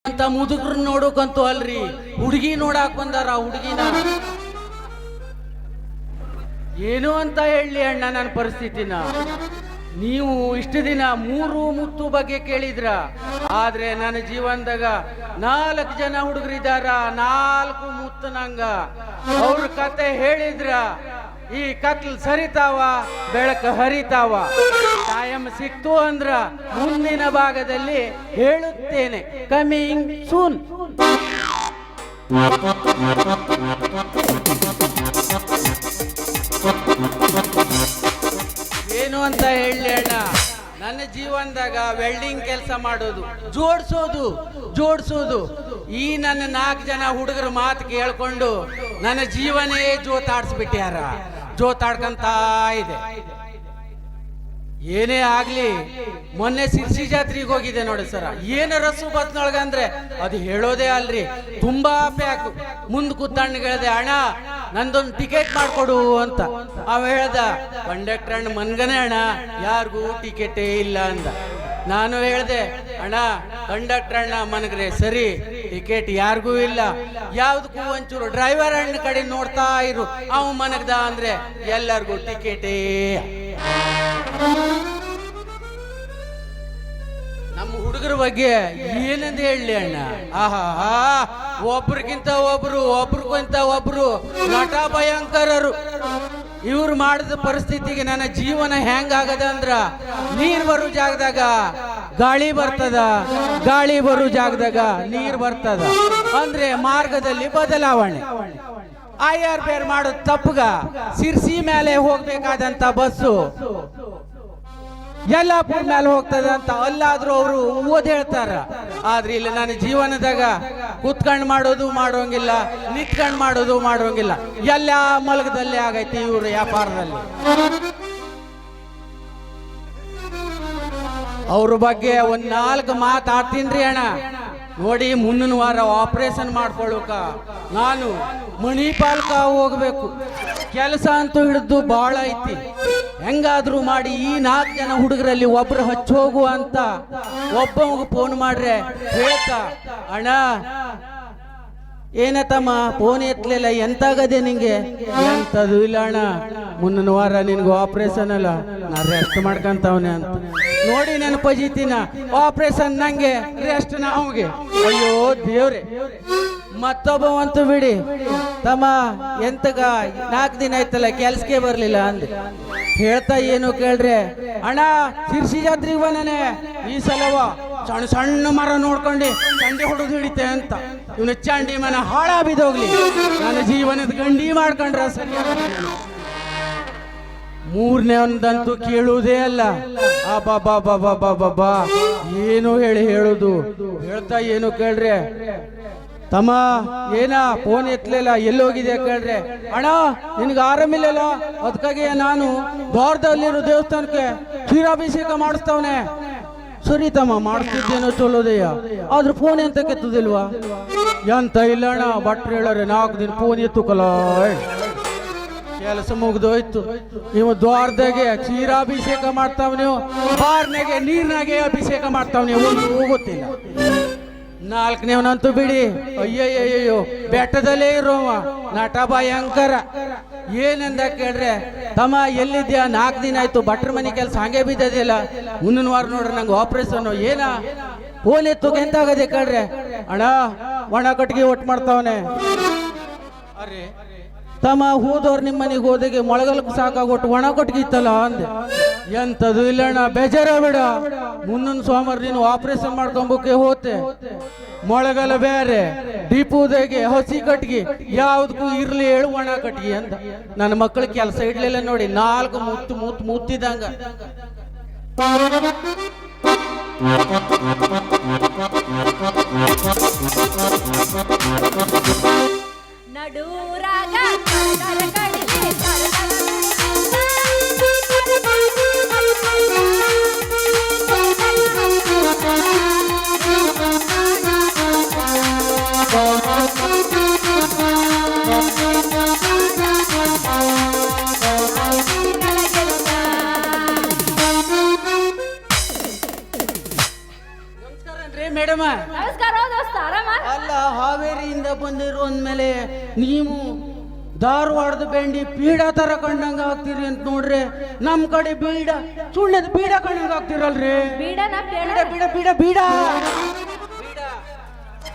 ಅಂತ ಮುದುಗ್ರ ನೋಡೋಕಂತೂ ಅಲ್ರಿ, ಹುಡುಗಿ ನೋಡಾಕ್ ಬಂದಾರ. ಹುಡುಗಿನ ಏನು ಅಂತ ಹೇಳಿ ಅಣ್ಣ ನನ್ನ ಪರಿಸ್ಥಿತಿನ. ನೀವು ಇಷ್ಟು ದಿನ ಮೂರು ಮುತ್ತು ಬಗ್ಗೆ ಕೇಳಿದ್ರ, ಆದ್ರೆ ನನ್ನ ಜೀವನದಾಗ 4 ಜನ ಹುಡುಗರಿದಾರ, 4 ಮುತ್ತು ನಂಗ. ಅವ್ರ ಕತೆ ಹೇಳಿದ್ರ ಈ ಕತ್ಲ್ ಸರಿತಾವ, ಬೆಳಕು ಹರಿತಾವ. ಟೈಮ್ ಸಿಕ್ತು ಅಂದ್ರ ಮುಂದಿನ ಭಾಗದಲ್ಲಿ ಹೇಳುತ್ತೇನೆ. Coming soon. ಏನು ಅಂತ ಹೇಳಿ ಅಣ್ಣ, ನನ್ನ ಜೀವನದಾಗ ವೆಲ್ಡಿಂಗ್ ಕೆಲಸ ಮಾಡೋದು, ಜೋಡಿಸೋದು. ಈ ನನ್ನ 4 ಜನ ಹುಡುಗರ ಮಾತು ಕೇಳ್ಕೊಂಡು ನನ್ನ ಜೀವನೇ ಜೋತಾಡ್ಸ್ಬಿಟ್ಟ್ಯಾರ. ಜೋತಾಡ್ಕಂತ ಇದೆ. ಏನೇ ಆಗ್ಲಿ, ಮೊನ್ನೆ ಸಿರ್ಸಿ ಜಾತ್ರೆಗೆ ಹೋಗಿದೆ ನೋಡಿ ಸರ. ಏನು ರಸು ಬಸ್ನೊಳಗಂದ್ರೆ ಅದು ಹೇಳೋದೇ ಅಲ್ರಿ, ತುಂಬಾ ಪ್ಯಾಕ್. ಮುಂದ್ ಕೂತಣ್ಣ ಹೇಳ್ದೆ, ಅಣ್ಣ ನಂದೊಂದು ಟಿಕೆಟ್ ಮಾಡ್ಕೊಡು ಅಂತ. ಅವ ಹೇಳ್ದ, ಕಂಡಕ್ಟರ್ ಅಣ್ಣ ಮನ್ಗನೆ ಅಣ್ಣ, ಯಾರಿಗೂ ಟಿಕೆಟೇ ಇಲ್ಲ ಅಂದ. ನಾನು ಹೇಳ್ದೆ, ಅಣ್ಣ ಕಂಡಕ್ಟರ್ ಅಣ್ಣ ಮನಗ್ರೆ ಸರಿ, ಟಿಕೆಟ್ ಯಾರಿಗೂ ಇಲ್ಲ, ಯಾವ್ದಕ್ಕೂ ಒಂಚೂರು ಡ್ರೈವರ್ ಅಣ್ಣ ಕಡೆ ನೋಡ್ತಾ ಇರು, ಅವ ಮನಗ್ದ ಅಂದ್ರೆ ಎಲ್ಲರಿಗೂ ಟಿಕೆಟೇ. ನಮ್ಮ ಹುಡುಗರ ಬಗ್ಗೆ ಏನಂತ ಹೇಳಲಿ ಅಣ್ಣ, ಆಹಾ, ಒಬ್ರಿಗಿಂತ ಒಬ್ರು ನಟ ಭಯಂಕರರು. ಇವ್ರು ಮಾಡಿದ ಪರಿಸ್ಥಿತಿಗೆ ನನ್ನ ಜೀವನ ಹೆಂಗಾಗದ ಅಂದ್ರ, ನೀರ್ ಬರೋ ಜಾಗದಾಗ ಗಾಳಿ ಬರ್ತದ, ಗಾಳಿ ಬರೋ ಜಾಗದಾಗ ನೀರ್ ಬರ್ತದ. ಅಂದ್ರೆ ಮಾರ್ಗದಲ್ಲಿ ಬದಲಾವಣೆ. IR ಬೇರ್ ಮಾಡೋದು ತಪ್ಪಗ ಸಿರ್ಸಿ ಮೇಲೆ ಹೋಗ್ಬೇಕಾದಂತ ಬಸ್ಸು ಯಲ್ಲಾಪುರ ಮೇಲೆ ಹೋಗ್ತದೆ ಅಂತ ಅಲ್ಲಾದ್ರೂ ಅವರು ಓದ್ ಹೇಳ್ತಾರ. ಆದ್ರೆ ಇಲ್ಲಿ ನನ್ನ ಜೀವನದಾಗ ಕುತ್ಕೊಂಡ್ ಮಾಡೋಂಗಿಲ್ಲ, ನಿಂತ್ಕೊಂಡ್ ಮಾಡೋಂಗಿಲ್ಲ. ಎಲ್ಲ ಮಲಗದಲ್ಲೇ ಆಗೈತಿ ಇವ್ರ ವ್ಯಾಪಾರದಲ್ಲಿ. ಅವ್ರ ಬಗ್ಗೆ 4 ಮಾತಾಡ್ತೀನ್ರಿ ಅಣ್ಣ. ನೋಡಿ, ಮುಂದಿನ ವಾರ ಆಪರೇಷನ್ ಮಾಡ್ಕೊಳ್ಳಕ ನಾನು ಮಣಿಪಾಲ್ಕ ಹೋಗ್ಬೇಕು. ಕೆಲಸ ಅಂತೂ ಹಿಡಿದು ಬಾಳ ಐತಿ. ಹೆಂಗಾದ್ರೂ ಮಾಡಿ ಈ 4 ಜನ ಹುಡುಗರಲ್ಲಿ ಒಬ್ರು ಹಚ್ಚೋಗು ಅಂತ ಒಬ್ಬ ಫೋನ್ ಮಾಡ್ರೆ ಹೇಳ್ತಾ, ಅಣ್ಣ ಏನತ್ತಮ್ಮ ಫೋನ್ ಎತ್ತಲಿಲ್ಲ, ಎಂತಾಗದೆ ನಿಂಗೆ? ಎಂತದು ಇಲ್ಲ ಅಣ್ಣ, ಮುಂದಿನ ವಾರ ನಿನ್ಗೆ ಆಪರೇಷನ್ ಅಲ್ಲ, ನಾ ರೆಸ್ಟ್ ಮಾಡ್ಕಂತವನೆ ಅಂತ. ನೋಡಿ ನನ್ನ ಪಜಿತಿನ ಆಪರೇಷನ್ ನಂಗೆ, ರೆಸ್ಟ್ ನಾವ್ಗೆ. ಅಯ್ಯೋ ದೇವ್ರೆ. ಮತ್ತೊಬ್ಬವಂತೂ ಬಿಡಿ, ತಮ್ಮ ಎಂತಗ 4 ದಿನ ಆಯ್ತಲ್ಲ ಕೆಲ್ಸಕ್ಕೆ ಬರ್ಲಿಲ್ಲ ಅಂದೆ. ಹೇಳ್ತಾ ಏನು ಕೇಳ್ರೆ, ಅಣ್ಣ ಸಿರ್ಸಿ ಜಾತ್ರೆಗೆ ಬಂದಾನೆ, ಈ ಸಲವ ಸಣ್ಣ ಮರ ನೋಡ್ಕೊಂಡು ಚಂಡಿ ಹೊಡೆದು ಹಿಡಿತೆ ಅಂತ. ಇವನು ಚಂಡಿ ಮನ ಹಾಳ ಬಿದ್ದೋಗ್ಲಿ, ನನ್ನ ಜೀವನದ ಗಂಡಿ ಮಾಡ್ಕೊಂಡ್ರ ಸರಿ. 3ನೇ ಒಂದಂತೂ ಕೇಳುವುದೇ ಅಲ್ಲ. ಬಾಬಾ ಏನು ಹೇಳುದು. ಹೇಳ್ತಾ ಏನು ಕೇಳ್ರೆ, ತಮ್ಮ ಏನ ಫೋನ್ ಎತ್ತಲಿಲ್ಲ, ಎಲ್ಲೋಗಿದೆ ಕೇಳ್ರೆ, ಅಣ್ಣ ನಿನ್ಗೆ ಆರಾಮಿಲ್ಲಲ್ಲ, ಅದಕ್ಕಾಗಿ ನಾನು ದ್ವಾರದಲ್ಲಿರೋ ದೇವಸ್ಥಾನಕ್ಕೆ ಕ್ಷೀರಾಭಿಷೇಕ ಮಾಡಿಸ್ತವನೆ. ಸರಿ ತಮ್ಮ, ಮಾಡಿಸ್ತಿದ್ದೇನೋ ಚಲೋದಯ್ಯ, ಆದ್ರೂ ಫೋನ್ ಎಂತ ಕೆತ್ತದಿಲ್ವಾ? ಎಂತ ಇಲ್ಲ ಅಣ್ಣ, ಭಟ್ರು ಹೇಳರೆ 4 ದಿನ ಫೋನ್ ಎತ್ತುಕಲ್ಲ. ಕೆಲಸ ಮುಗ್ದೋಯ್ತು. ನೀವು ದ್ವಾರದಾಗೆ ಕ್ಷೀರಾಭಿಷೇಕ ಮಾಡ್ತಾವ, ನೀವು ಬಾರ್ನಾಗೆ ನೀರ್ನಾಗೆ ಅಭಿಷೇಕ ಮಾಡ್ತಾವ, ನೀವು ಗೊತ್ತಿಲ್ಲ. 4ನೇವನಂತೂ ಬಿಡಿ, ಅಯ್ಯಯ್ಯಯ್ಯೋ ಬೆಟ್ಟದಲ್ಲೇ ಇರೋವ ನಟ ಭಯಂಕರ. ಏನಂದ ಕೇಳ್ರೆ, ತಮ್ಮ ಎಲ್ಲಿದ್ಯಾ? 4 ದಿನ ಆಯ್ತು, ಭಟ್ರ ಮನೆ ಕೆಲಸ ಹಂಗೆ ಬಿದ್ದದಿಲ್ಲ, ಮುಂದಿನ ವಾರ ನೋಡ್ರಿ ನಂಗೆ ಆಪರೇಷನ್. ಏನ ಫೋನ್ ಎತ್ತೋಕೆ ಎಂತಾಗದೆ ಕೇಳ್ರೆ, ಅಣ್ಣ ಒಣ ಕಟ್ಟಿಗೆ ಒಟ್ಟು ಮಾಡ್ತಾವನೆ. ಅರೆ ತಮ್ಮ ಹೋದವ್ರು ನಿಮ್ಮ ಮನೆಗೆ ಹೋದಾಗೆ ಮೊಳಗಲ್ಕು ಸಾಕಾಗೊಟ್ಟು ಒಣ ಕೊಟ್ಟಿಗೆ ಇತ್ತಲ್ಲ ಅಂದೆ. ಎಂತದು ಇಲ್ಲ ಅಣ್ಣ, ಬೇಜಾರ ಬಿಡ, ಮುಂದಿನ ಸೋಮವಾರ ನೀನು ಆಪರೇಷನ್ ಮಾಡ್ಕೊಂಬಕ್ಕೆ ಹೋತೆ. ಮೊಳಗಲ ಬೇರೆ, ಡಿಪುದಾಗೆ ಹಸಿ ಕಟ್ಟಿಗೆ ಯಾವ್ದಕ್ಕೂ ಇರ್ಲಿ ಹೇಳು ಒಣ ಕಟ್ಟಿಗೆ ಅಂತ. ನನ್ನ ಮಕ್ಕಳ ಕೆಲಸ ಇಡ್ಲಿಲ್ಲ ನೋಡಿ, 4 ಮುತ್ತಿದಂಗ. ನಡೂರಾಗ ನಮಸ್ಕಾರ ದೋಸ್ತ ಆರಾಮ ಅಲ್ಲ ಹಾವೇರಿಯಿಂದ ಬಂದಿರೋ ಅಂದ್ಮೇಲೆ ನೀವು ಧಾರವಾಡದ ಬೆಂಡಿ ಪೀಡ ತರ ಕಂಡಂಗ ಆಗ್ತೀರಿ ಅಂತ ನೋಡ್ರಿ. ನಮ್ ಕಡೆ ಬೀಡ ಸುಳ್ಳದ ಬೀಡ ಕಂಡಂಗ ಆಗ್ತಿರಲ್ರಿ. ಬೀಡನ ಬೀಡ ಬೀಡ ಬೀಡ ಬೀಡ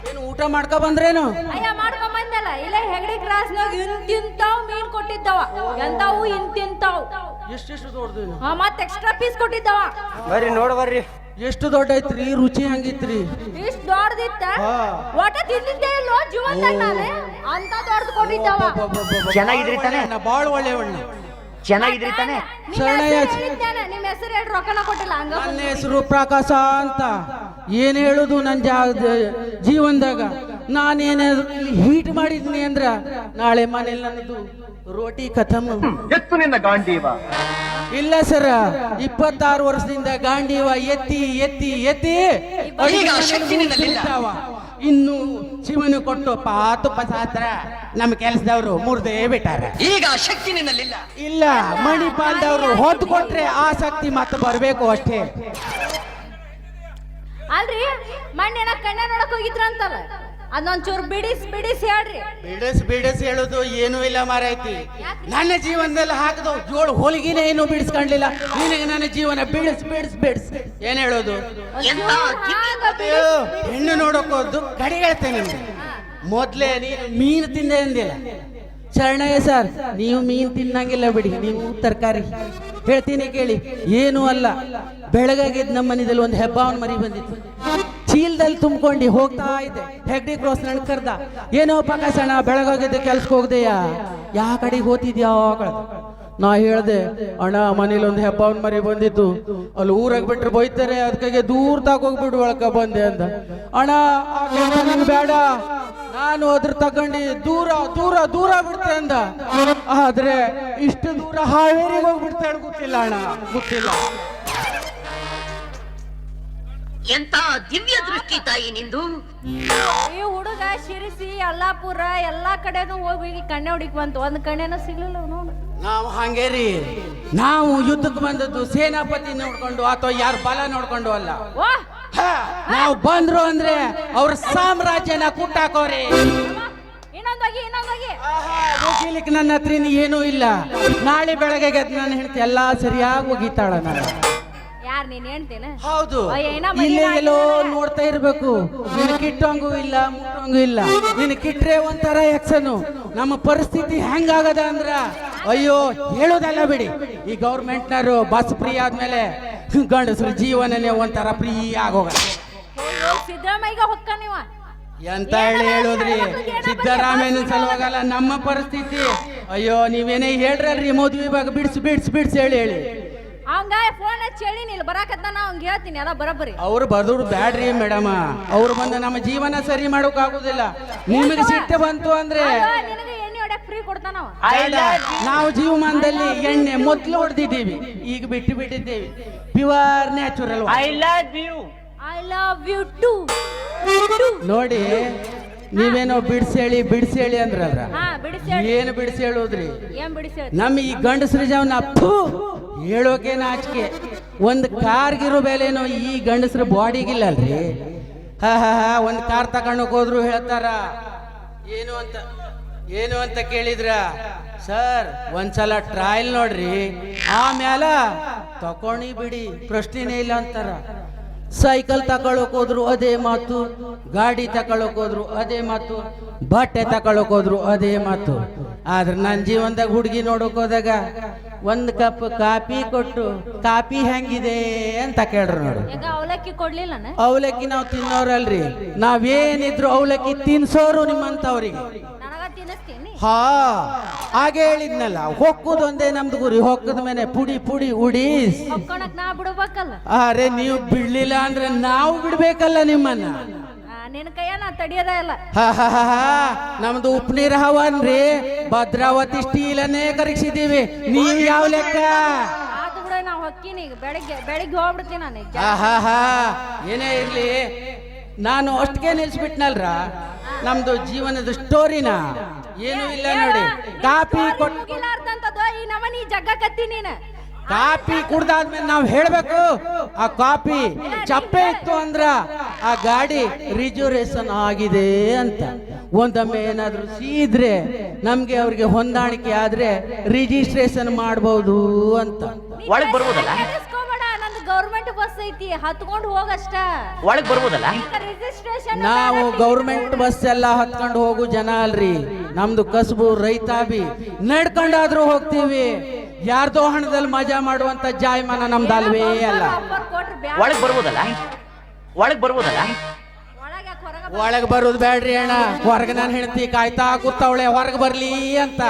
ಏನು ಊಟ ಮಾಡ್ಕೊ ಬಂದ್ರೇನು? ಅಯ್ಯ ಮಾಡ್ಕೊಂಡ್ ಬಂದಲ್ಲ. ಇಲ್ಲ ಹೆಗಡಿ ಕ್ರಾಸ್ನಾಗ ಇಂತಿಂತಾವ್ ಮೀನ್ ಕೊಟ್ಟಿದ್ದವ. ಎಂತಾವು ಇಂತಿಂತಾವ್ ಎಷ್ಟೆಷ್ಟು ದೊಡ್ಡದೇನು? ಮತ್ ಎಕ್ಸ್ಟ್ರಾ ಪೀಸ್ ಕೊಟ್ಟಿದ್ದವ. ಬರ್ರಿ ನೋಡ್ ಬರ್ರಿ. ಎಷ್ಟು ದೊಡ್ಡ ಐತ್ರಿ? ರುಚಿ ಹಂಗಿತ್ರಿ? ಇಷ್ಟ ದೊಡ್ಡದಿತ್ತ ಒಟ ತಿಂದಿದ್ದೆ ಇಲ್ಲೋ ಜೀವನದಾಗ ನಾನೇ ಅಂತ ದೊಡ್ಡದು ಕೊಟ್ಟಿದ್ದವ. ಚೆನ್ನಾಗಿದ್ರಿ ತಾನೆ? ಬಾಳ ಒಳ್ಳೆಯವಣ್ಣ. ಚೆನ್ನಾಗಿದ್ರಿ ತಾನೆ? ನಿಮ್ ಹೆಸರು ಹೇಳಿ ರೊಕ್ಕನ ಕೊಟ್ಟಿಲ್ಲ ಹಂಗ. ನನ್ನ ಹೆಸರು ಪ್ರಕಾಶ ಅಂತ. ಏನ್ ಹೇಳುದು ನನ್ನ ಜೀವನದಾಗ ನಾನೇನಾದ್ರು ಹೀಟ್ ಮಾಡಿದ್ನಿ ಅಂದ್ರ ನಾಳೆ ಮನೇಲಿ ನನ್ನದು ರೋಟಿ ಖತಮ್. ಎತ್ತು ನಿನ್ನ ಗಾಂಡೀವ. ಇಲ್ಲ ಸರ, 26 ವರ್ಷದಿಂದ ಗಾಂಡೀವ ಎತ್ತಿ ಎತ್ತಿ ಎತ್ತಿ ಇನ್ನು ಶಿವನು ಕೊಟ್ಟು ಪಾತು ಪಸಾತ್ರ ನಮ್ಮ ಕೆಲಸದವರು ಮುರ್ದೇ ಬಿಟ್ಟಾರ. ಈಗ ಶಕ್ತಿ ನಿನ್ನಲ್ಲಿಲ್ಲ. ಇಲ್ಲ, ಮಣಿಪಾಲದವರು ಹೊತ್ತು ಕೊಟ್ರೆ ಆಸಕ್ತಿ ಮತ್ತೆ ಬರಬೇಕು ಅಷ್ಟೇ. ಅಲ್ರಿ ಮಣ್ಣೇನ ಕಣ್ಣ ನೋಡಕ್ ಹೋಗಿದ್ರ ಅಂತಲ್ಲ, ಅದೊಂಚೂರು ಬಿಡಿಸ್ ಬಿಡಿಸ್ ಹೇಳ್ರಿ. ಬಿಡಿಸ್ ಹೇಳುದು ಏನೂ ಇಲ್ಲ ಮಾರೈತಿ. ನನ್ನ ಜೀವನದಲ್ಲಿ ಹಾಕದು ಜೋಳು ಹೋಲಿಗೆನೇ ಏನು ಬಿಡಿಸ್ಕೊಂಡ್ಲಿಲ್ಲ. ನಿನಗೆ ನನ್ನ ಜೀವನ ಬಿಡಿಸ್ ಬಿಡಿಸ್ ಬಿಡಿಸ್ ಏನ್ ಹೇಳೋದು? ಹೆಣ್ಣು ನೋಡಕ್ ಹೋದ್ದು ಕಡಿಗಳ್ತೇನೆ. ಮೊದ್ಲೇ ನೀನು ಮೀನು ತಿಂದೆ ಅಂದಿಲ್ಲ. ಶರಣಯ್ಯ ಸರ್, ನೀವು ಮೀನು ತಿನ್ನಂಗಿಲ್ಲ ಬಿಡಿ, ನೀವು ತರಕಾರಿ. ಹೇಳ್ತೀನಿ ಕೇಳಿ. ಏನೂ ಅಲ್ಲ, ಬೆಳಗಾಗಿದ್ ನಮ್ಮ ಮನೆಯಲ್ಲಿ ಒಂದು ಹೆಬ್ಬಾವನ್ ಮರಿ ಬಂದಿತ್ತು. ಚೀಲದಲ್ಲಿ ತುಂಬ್ಕೊಂಡು ಹೋಗ್ತಾ ಇದ್ದೆ. ಹೆಗ್ಡಿ ಕ್ರಾಸ್ ನನ್ ಕರ್ದ, ಏನೋ ಪಕಾಸಣ ಬೆಳಗಾಗಿದ್ದೆ ಕೆಲ್ಸಕ್ಕೆ ಹೋಗ್ದೆಯಾ, ಯಾ ಕಡೆಗೆ ಹೋಗ್ತಿದ್ಯಾ? ನಾ ಹೇಳ್ದೆ, ಅಣ್ಣ ಮನೇಲಿ ಒಂದು ಹೆಬ್ಬಾವನ್ ಮರಿ ಬಂದಿತ್ತು, ಅಲ್ಲಿ ಊರಾಗ ಬಿಟ್ರೆ ಬೈತಾರೆ, ಅದಕ್ಕಾಗಿ ದೂರ ತಾಕೋಗ್ಬಿಡು ಒಳಕ ಬಂದೆ ಅಂದ. ಅಣ್ಣ ನನ್ ಬೇಡ, ನಾನು ಅದ್ರ ತಗೊಂಡು ದೂರ ದೂರ ದೂರ ಬಿಡ್ತೆ ಅಂದ. ಆದ್ರೆ ಇಷ್ಟು ದೂರ ಹಾವೇರಿಗೆ ಹೋಗ್ಬಿಡ್ತಾಳೆ ಗೊತ್ತಿಲ್ಲ ಅಣ್ಣ, ಗೊತ್ತಿಲ್ಲ. ಎಂತ ದಿವ್ಯ ದೃಷ್ಟಿ ತಾಯಿ ನಿಂದು. ಈ ಹುಡುಗ ಶಿರಿಸಿ ಅಲ್ಲಾಪುರ ಎಲ್ಲಾ ಕಡೆನೂ ಹೋಗಿ ಕಣ್ಣೆ ಹುಡುಕ್ ಬಂತು, ಒಂದ್ ಕಣ್ಣೆನೂ ಸಿಗ್ಲಿಲ್ಲ ನೋಡು. ನಾವು ಹಂಗೆ ರೀ, ನಾವು ಯುದ್ಧಕ್ಕೆ ಬಂದದ್ದು ಸೇನಾಪತಿ ನೋಡ್ಕೊಂಡು ಅಥವಾ ಯಾರ ಬಲ ನೋಡ್ಕೊಂಡು ಅಲ್ಲ. ನಾವು ಬಂದ್ರು ಅಂದ್ರೆ ಅವ್ರ ಸಾಮ್ರಾಜ್ಯನ ಕುಟ್ಟಾಕೋರಿ. ಹೋಗಿಲಿಕ್ಕೆ ನನ್ನ ಹತ್ರ ಏನೂ ಇಲ್ಲ. ನಾಳೆ ಬೆಳಗ್ಗೆ ನನ್ನ ಹೆಂಡತಿ ಎಲ್ಲಾ ಸರಿಯಾಗಿ ಒಗಿತಾಳ. ನಾನು ಹೌದು, ಇಲ್ಲೇ ಎಲ್ಲೋ ನೋಡ್ತಾ ಇರ್ಬೇಕು. ನಿನ್ ಕಿಟ್ಟಂಗೂ ಇಲ್ಲ, ಮುಟ್ಟಂಗೂ ಇಲ್ಲ. ನಿನ್ ಕಿಟ್ರೆ ಒಂಥರ ಎಕ್ಸನು. ನಮ್ಮ ಪರಿಸ್ಥಿತಿ ಹೆಂಗಾಗದ ಅಂದ್ರ ಅಯ್ಯೋ ಹೇಳೋದಲ್ಲ ಬಿಡಿ. ಈ ಗೌರ್ಮೆಂಟ್ನವರು ಬಸ್ ಫ್ರೀ ಆದ್ಮೇಲೆ ಗಂಡಸ್ರ ಜೀವನನೇ ಒಂಥರ ಫ್ರೀ ಆಗೋಗ. ಸಿದ್ದರಾಮಯ್ಯ ಹೊಕ್ಕ ನೀವ ಎಂತ ಹೇಳೋದ್ರಿ? ಸಿದ್ದರಾಮಯ್ಯನ ಸಲುವಾಗಲ್ಲ ನಮ್ಮ ಪರಿಸ್ಥಿತಿ. ಅಯ್ಯೋ ನೀವೇನೇ ಹೇಳ್ರಲ್ರಿ, ಮದುವೆ ಇವಾಗ ಬಿಡ್ಸ್ ಬಿಡ್ಸ್ ಬಿಡ್ಸ್ ಹೇಳಿ ಹೇಳಿ ಅವಂಗ ಫೋನ್ ಹಚ್ಚಿ ಹೇಳಿ ನೀನು ಬರಾಕತ್ತ ನಾ ಅವ್ನಿಗೆ ಹೇಳ್ತೀನಿ ಎಲ್ಲ ಬರಬರಿ. ಅವ್ರು ಬದುರು ಬ್ಯಾಡ್ರಿ ಮೇಡಮ್, ಅವ್ರು ಬಂದು ನಮ್ಮ ಜೀವನ ಸರಿ ಮಾಡೋಕ್ ಆಗುದಿಲ್ಲ. ನಿಮಗೆ ಸಿಟ್ಟು ಬಂತು ಅಂದ್ರೆ ಎಣ್ಣೆ ಹೊಡ್ಯಾಕ ಫ್ರೀ ಕೊಡ್ತಾನ. ನಾವು ಜೀವಮಾನದಲ್ಲಿ ಎಣ್ಣೆ ಮೊದ್ಲು ಹೊಡೆದಿದ್ದೀವಿ, ಈಗ ಬಿಟ್ಟು ಬಿಟ್ಟಿದ್ದೇವೆ. Pure natural. I love you. I love you too. ನೋಡಿ, ನೀವೇನೋ ಬಿಡ್ಸೇಳಿ ಬಿಡ್ಸೇಳಿ ಅಂದ್ರಲ್ಲ, ಏನು ಬಿಡಿಸಿ ಹೇಳೋದ್ರಿ? ನಮ್ಮ ಈ ಗಂಡಸ್ರ ಜೀವನ ಹೇಳೋಕೆ ನಾಚಿಕೆ. ಒಂದು ಕಾರ್ಗಿರೋ ಬೆಲೆನೋ ಈ ಗಂಡಸ್ರ ಬಾಡಿಗಿಲ್ಲಲ್ರಿ. ಹಾ ಹಾ ಹಾ, ಒಂದು ಕಾರ್ ತಗೊಂಡೋಗಿ ಹೋದ್ರು ಹೇಳ್ತಾರ ಏನು ಅಂತ ಕೇಳಿದ್ರ, ಸರ್ ಒಂದ್ಸಲ ಟ್ರಯಲ್ ನೋಡ್ರಿ, ಆಮ್ಯಾಲ ತಕೊಂಡಿ ಬಿಡಿ, ಪ್ರಶ್ನೆನೇ ಇಲ್ಲ ಅಂತಾರ. ಸೈಕಲ್ ತಗೊಳಕ್ ಹೋದ್ರು ಅದೇ ಮಾತು, ಗಾಡಿ ತಗೊಳಕ್ ಹೋದ್ರು ಅದೇ ಮಾತು, ಬಟ್ಟೆ ತಗೊಳಕ್ ಹೋದ್ರು ಅದೇ ಮಾತು. ಆದ್ರೆ ನನ್ನ ಜೀವನದಾಗ ಹುಡುಗಿ ನೋಡಕ್ ಹೋದಾಗ ಒಂದ್ ಕಪ್ ಕಾಫಿ ಕೊಟ್ಟು ಕಾಫಿ ಹೆಂಗಿದೆ ಅಂತ ಕೇಳ್ರು ನೋಡು. ಅವಲಕ್ಕಿ ಕೊಡ್ಲಿಲ್ಲ. ಅವಲಕ್ಕಿ ನಾವು ತಿನ್ನೋರಲ್ರಿ, ನಾವೇನಿದ್ರು ಅವಲಕ್ಕಿ ತಿನ್ಸೋರು ನಿಮ್ಮಂತವ್ರಿಗೆ. ಹಾ, ಹಾಗೆ ಹೇಳಿದ್ನಲ್ಲ, ಹೊಕ್ಕುದೊಂದೇ ನಮ್ದು ಗುರಿ. ಹೊಕ್ಕದ ಮೇಲೆ ಪುಡಿ ಪುಡಿ ಉಡೀಸ್. ಅರೆ ನೀವು ಬಿಡ್ಲಿಲ್ಲ ಅಂದ್ರೆ ನಾವು ಬಿಡ್ಬೇಕಲ್ಲ ನಿಮ್ಮನ್ನ. ನಿನ್ನ ಕೈಯ ನಾ ತಡಿಯೋದ ಇಲ್ಲ. ನಮ್ದು ಉಪ್ಪು ನೀರ್ ಹವನ್ರಿ, ಭದ್ರಾವತಿ ಸ್ಟೀಲನ್ನೇ ಕರೀಕ್ಷಿದೀವಿ. ನೀವ್ ಯಾವ ಲೆಕ್ಕ? ಆತು ಬಿಡ, ನಾ ಹೊಕ್ಕಿನಿ, ಬೆಳಿಗ್ಗೆ ಹೋಗ್ಬಿಡ್ತೀನಿ ನಾನು. ಏನೇ ಇರ್ಲಿ, ನಾನು ಅಷ್ಟಕ್ಕೆ ನಿಲ್ಸ್ಬಿಟ್ನಲ್ರ ನಮ್ದು ಜೀವನದ ಸ್ಟೋರಿನ. ಏನು ಇಲ್ಲ ನೋಡಿ, ಕಾಪಿ ಕೊಟ್ಟಿಲ್ಲ ಈ ನಮನಿ ಜಗ್ಗ ಕತ್ತಿ ನೀನು. ಕಾಪಿ ಕುಡ್ದಾದ್ಮೇಲೆ ನಾವ್ ಹೇಳ್ಬೇಕು ಆ ಕಾಪಿ ಚಪ್ಪೆ ಇತ್ತು ಅಂದ್ರ ಆ ಗಾಡಿ ರಿಸರ್ವೇಶನ್ ಆಗಿದೆ ಅಂತ. ಒಂದೊಮ್ಮೆ ಏನಾದ್ರು ಸೀದ್ರೆ ನಮ್ಗೆ ಅವ್ರಿಗೆ ಹೊಂದಾಣಿಕೆ ಆದ್ರೆ ರಿಜಿಸ್ಟ್ರೇಷನ್ ಮಾಡಬಹುದು ಅಂತ. ಒಳಗ್ ಬರ್ಬೋದಲ್ಲ? ಕೆಡಿಸ್ಕೋಬೇಡ, ನಂದು ಗೌರ್ಮೆಂಟ್ ಬಸ್ ಐತಿ, ಹತ್ಕೊಂಡು ಹೋಗಷ್ಟ. ಒಳಗ್ ಬರ್ಬೋದಲ್ಲ? ರಿಜಿಸ್ಟ್ರೇಷನ್ ನಾವು ಗೌರ್ಮೆಂಟ್ ಬಸ್ ಎಲ್ಲ ಹತ್ಕೊಂಡು ಹೋಗು ಜನ ಅಲ್ರಿ. ನಮ್ದು ಕಸಬು ರೈತಾಬಿ, ನಡ್ಕೊಂಡಾದ್ರೂ ಹೋಗ್ತೀವಿ. ಯಾರ್ದೋ ಹಣದಲ್ಲಿ ಮಜಾ ಮಾಡುವಂತ ಜಾಯಮಾನ ನಮ್ದಲ್ವೇ ಅಲ್ಲ. ಒಳಗ್ ಬರ್ಬೋದಲ್ಲ? ಒಳಗ್ ಬರ್ಬೋದಲ್ಲ? ಒಳಗ್ ಬರುದು ಬ್ಯಾಡ್ರಿ ಅಣ್ಣ, ಹೊರಗೆ ನಾನು ಹೇಳ್ತಿ ಕಾಯ್ತಾ ಕೂತವಳೆ ಹೊರಗೆ ಬರ್ಲಿ ಅಂತ.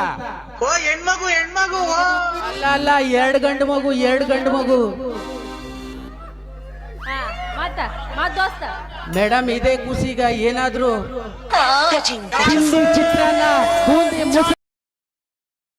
ಅಲ್ಲ ಅಲ್ಲ, ಎರಡು ಗಂಡು ಮಗು. ಮೇಡಮ್ ಇದೇ ಖುಷಿಗ ಏನಾದ್ರು ಹಿಂದಿ ಚಿತ್ರಾನ್ನ ಬೂಂದಿ